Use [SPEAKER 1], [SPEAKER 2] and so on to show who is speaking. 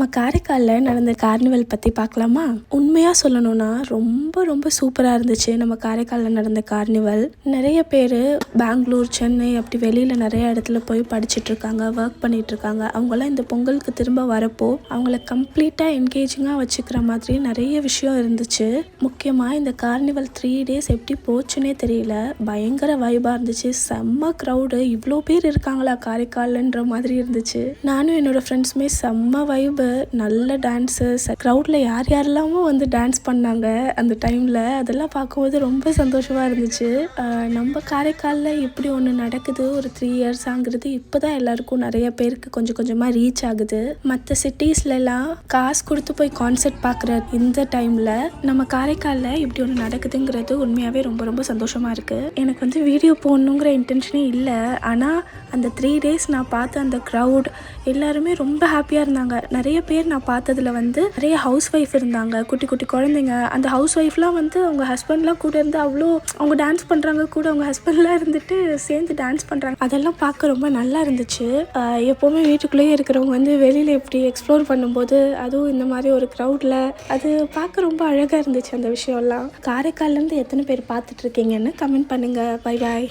[SPEAKER 1] நம்ம காரைக்காலில் நடந்த கார்னிவல் பற்றி பார்க்கலாமா? உண்மையாக சொல்லணும்னா ரொம்ப ரொம்ப சூப்பராக இருந்துச்சு நம்ம காரைக்காலில் நடந்த கார்னிவல். நிறைய பேர் பெங்களூர், சென்னை அப்படி வெளியில் நிறைய இடத்துல போய் படிச்சுட்ருக்காங்க, ஒர்க் பண்ணிகிட்ருக்காங்க. அவங்களாம் இந்த பொங்கலுக்கு திரும்ப வரப்போ அவங்கள கம்ப்ளீட்டாக என்கேஜிங்காக வச்சுக்கிற மாதிரி நிறைய விஷயம் இருந்துச்சு. முக்கியமாக இந்த கார்னிவல் 3 days எப்படி போச்சுன்னே தெரியல. பயங்கர வைபாக இருந்துச்சு. செம்ம க்ரௌடு. இவ்வளோ பேர் இருக்காங்களா காரைக்கால்ன்ற மாதிரி இருந்துச்சு. நானும் என்னோடய ஃப்ரெண்ட்ஸுமே செம்ம வைப், நல்ல டான்ஸு, க்ரௌடில் யார் யாரெல்லாமோ வந்து டான்ஸ் பண்ணாங்க அந்த டைமில். அதெல்லாம் பார்க்கும்போது ரொம்ப சந்தோஷமாக இருந்துச்சு. நம்ம காரைக்காலில் இப்படி ஒன்று நடக்குது ஒரு 3 years ஆகுறது இப்போ தான் எல்லாருக்கும் நிறைய பேருக்கு கொஞ்சம் கொஞ்சமாக ரீச் ஆகுது. மற்ற சிட்டிஸ்லலாம் காசு கொடுத்து போய் கான்சர்ட் பார்க்குற இந்த டைமில் நம்ம காரைக்காலில் இப்படி ஒன்று நடக்குதுங்கிறது உண்மையாகவே ரொம்ப ரொம்ப சந்தோஷமாக இருக்குது. எனக்கு வந்து வீடியோ போடணுங்கிற இன்டென்ஷனே இல்லை. ஆனால் அந்த 3 days நான் பார்த்த அந்த க்ரௌட் எல்லாருமே ரொம்ப ஹாப்பியாக இருந்தாங்க. நிறைய பேர் நான் பார்த்ததில் வந்து நிறைய ஹவுஸ் ஒய்ஃப் இருந்தாங்க, குட்டி குட்டி குழந்தைங்க. அந்த ஹவுஸ் ஒய்ஃப்லாம் வந்து அவங்க ஹஸ்பண்ட்லாம் கூட இருந்து அவ்வளோ அவங்க டான்ஸ் பண்ணுறாங்க, கூட அவங்க ஹஸ்பண்ட்லாம் இருந்துட்டு சேர்ந்து டான்ஸ் பண்ணுறாங்க. அதெல்லாம் பார்க்க ரொம்ப நல்லா இருந்துச்சு. எப்போவுமே வீட்டுக்குள்ளேயே இருக்கிறவங்க வந்து வெளியில் இப்படி எக்ஸ்ப்ளோர் பண்ணும்போது, அதுவும் இந்த மாதிரி ஒரு க்ரௌடில், அது பார்க்க ரொம்ப அழகாக இருந்துச்சு அந்த விஷயம்லாம். காரைக்கால்லேருந்து எத்தனை பேர் பார்த்துட்ருக்கீங்கன்னு கமெண்ட் பண்ணுங்கள். Bye bye.